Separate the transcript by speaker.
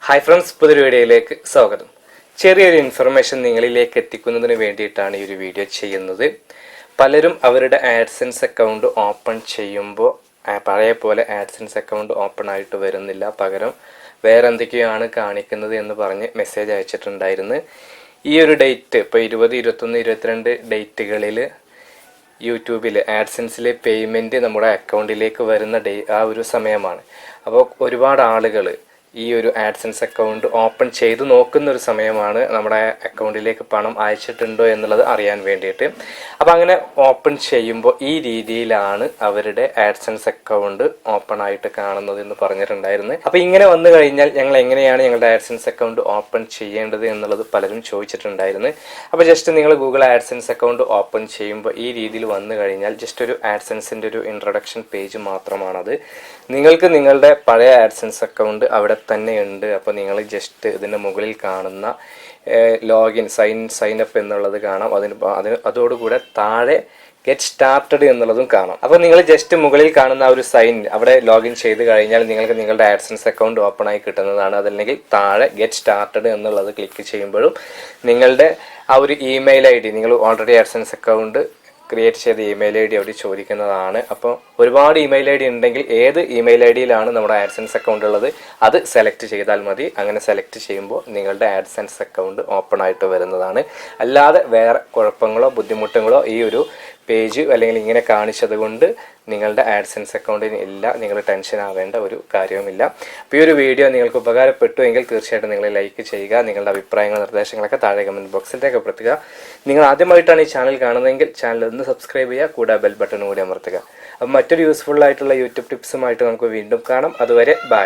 Speaker 1: Hi friends, പുതിയൊരു വീഡിയോയിലേക്ക് സ്വാഗതം. ചെറിയൊരു ഇൻഫർമേഷൻ നിങ്ങളിലേക്ക് എത്തിക്കുന്നതിന് വേണ്ടിയിട്ടാണ് ഈ ഒരു വീഡിയോ ചെയ്യുന്നത്. പലരും അവരുടെ ആഡ്സെൻസ് അക്കൗണ്ട് ഓപ്പൺ ചെയ്യുമ്പോൾ പഴയ പോലെ ആഡ്സെൻസ് അക്കൗണ്ട് ഓപ്പൺ ആയിട്ട് വരുന്നില്ല, പകരം വേറെ എന്തൊക്കെയാണ് കാണിക്കുന്നത് എന്ന് പറഞ്ഞ് മെസ്സേജ് അയച്ചിട്ടുണ്ടായിരുന്നു. ഈ ഒരു ഡേറ്റ് ഇപ്പോൾ 20, 21, 22 ഡേറ്റുകളിൽ യൂട്യൂബിൽ ആഡ്സെൻസിലെ പേയ്മെൻറ്റ് നമ്മുടെ അക്കൗണ്ടിലേക്ക് വരുന്ന ആ ഒരു സമയമാണ്. അപ്പോൾ ഒരുപാട് ആളുകൾ ഈ ഒരു ആഡ്സെൻസ് അക്കൗണ്ട് ഓപ്പൺ ചെയ്ത് നോക്കുന്ന ഒരു സമയമാണ്, നമ്മുടെ അക്കൗണ്ടിലേക്ക് പണം അയച്ചിട്ടുണ്ടോ എന്നുള്ളത് അറിയാൻ വേണ്ടിയിട്ട്. അപ്പോൾ അങ്ങനെ ഓപ്പൺ ചെയ്യുമ്പോൾ ഈ രീതിയിലാണ് അവരുടെ ആഡ്സെൻസ് അക്കൗണ്ട് ഓപ്പൺ ആയിട്ട് കാണുന്നത് എന്ന് പറഞ്ഞിട്ടുണ്ടായിരുന്നു. അപ്പോൾ ഇങ്ങനെ വന്നു കഴിഞ്ഞാൽ ഞങ്ങൾ എങ്ങനെയാണ് ഞങ്ങളുടെ ആഡ്സെൻസ് അക്കൗണ്ട് ഓപ്പൺ ചെയ്യേണ്ടത് എന്നുള്ളത് പലരും ചോദിച്ചിട്ടുണ്ടായിരുന്നു. അപ്പോൾ ജസ്റ്റ് നിങ്ങൾ ഗൂഗിൾ ആഡ്സെൻസ് അക്കൗണ്ട് ഓപ്പൺ ചെയ്യുമ്പോൾ ഈ രീതിയിൽ വന്നു കഴിഞ്ഞാൽ ജസ്റ്റ് ഒരു ആഡ്സെൻസിൻ്റെ ഒരു ഇൻട്രൊഡക്ഷൻ പേജ് മാത്രമാണത്. നിങ്ങൾക്ക് നിങ്ങളുടെ പഴയ ആഡ്സെൻസ് അക്കൗണ്ട് അവിടെ തന്നെ ഉണ്ട്. അപ്പോൾ നിങ്ങൾ ജസ്റ്റ് ഇതിൻ്റെ മുകളിൽ കാണുന്ന ലോഗിൻ സൈൻ അപ്പ് എന്നുള്ളത് കാണാം. അതോടുകൂടെ താഴെ ഗെറ്റ് സ്റ്റാർട്ടഡ് എന്നുള്ളതും കാണാം. അപ്പോൾ നിങ്ങൾ ജസ്റ്റ് മുകളിൽ കാണുന്ന ഒരു സൈൻ അവിടെ ലോഗിൻ ചെയ്ത് കഴിഞ്ഞാൽ നിങ്ങൾക്ക് നിങ്ങളുടെ ആഡ്സെൻസ് അക്കൗണ്ട് ഓപ്പൺ ആയി കിട്ടുന്നതാണ്. അതല്ലെങ്കിൽ താഴെ ഗെറ്റ് സ്റ്റാർട്ടഡ് എന്നുള്ളത് ക്ലിക്ക് ചെയ്യുമ്പോഴും നിങ്ങളുടെ ആ ഒരു ഇമെയിൽ ID, നിങ്ങൾ ഓൾറെഡി ആഡ്സെൻസ് അക്കൗണ്ട് ക്രിയേറ്റ് ചെയ്ത ഇമെയിൽ ID അവിടെ ചോദിക്കുന്നതാണ്. അപ്പോൾ ഒരുപാട് ഇമെയിൽ ID ഉണ്ടെങ്കിൽ ഏത് ഇമെയിൽ IDയിലാണ് നമ്മുടെ ആഡ്സെൻസ് അക്കൗണ്ട് ഉള്ളത് അത് സെലക്ട് ചെയ്താൽ മതി. അങ്ങനെ സെലക്ട് ചെയ്യുമ്പോൾ നിങ്ങളുടെ ആഡ്സെൻസ് അക്കൗണ്ട് ഓപ്പൺ ആയിട്ട് വരുന്നതാണ്. അല്ലാതെ വേറെ കുഴപ്പങ്ങളോ ബുദ്ധിമുട്ടുകളോ ഈ ഒരു പേജ് അല്ലെങ്കിൽ ഇങ്ങനെ കാണിച്ചത് കൊണ്ട് നിങ്ങളുടെ ആഡ്സെൻസ് അക്കൗണ്ടിന് ഇല്ല. നിങ്ങൾ ടെൻഷൻ ആവേണ്ട ഒരു കാര്യവുമില്ല. അപ്പോൾ ഈ ഒരു വീഡിയോ നിങ്ങൾക്ക് ഉപകാരപ്പെട്ടു എങ്കിൽ തീർച്ചയായിട്ടും നിങ്ങൾ ലൈക്ക് ചെയ്യുക. നിങ്ങളുടെ അഭിപ്രായങ്ങൾ നിർദ്ദേശങ്ങളൊക്കെ താഴെ കമൻറ്റ് ബോക്സിൽ രേഖപ്പെടുത്തുക. നിങ്ങൾ ആദ്യമായിട്ടാണ് ഈ ചാനൽ കാണുന്നതെങ്കിൽ ചാനൽ ഒന്ന് സബ്സ്ക്രൈബ് ചെയ്യുക, കൂടെ ബെൽ ബട്ടൺ കൂടി അമർത്തുക. അപ്പോൾ മറ്റൊരു യൂസ്ഫുൾ ആയിട്ടുള്ള യൂട്യൂബ് ടിപ്സുമായിട്ട് നമുക്ക് വീണ്ടും കാണാം. അതുവരെ ബൈ.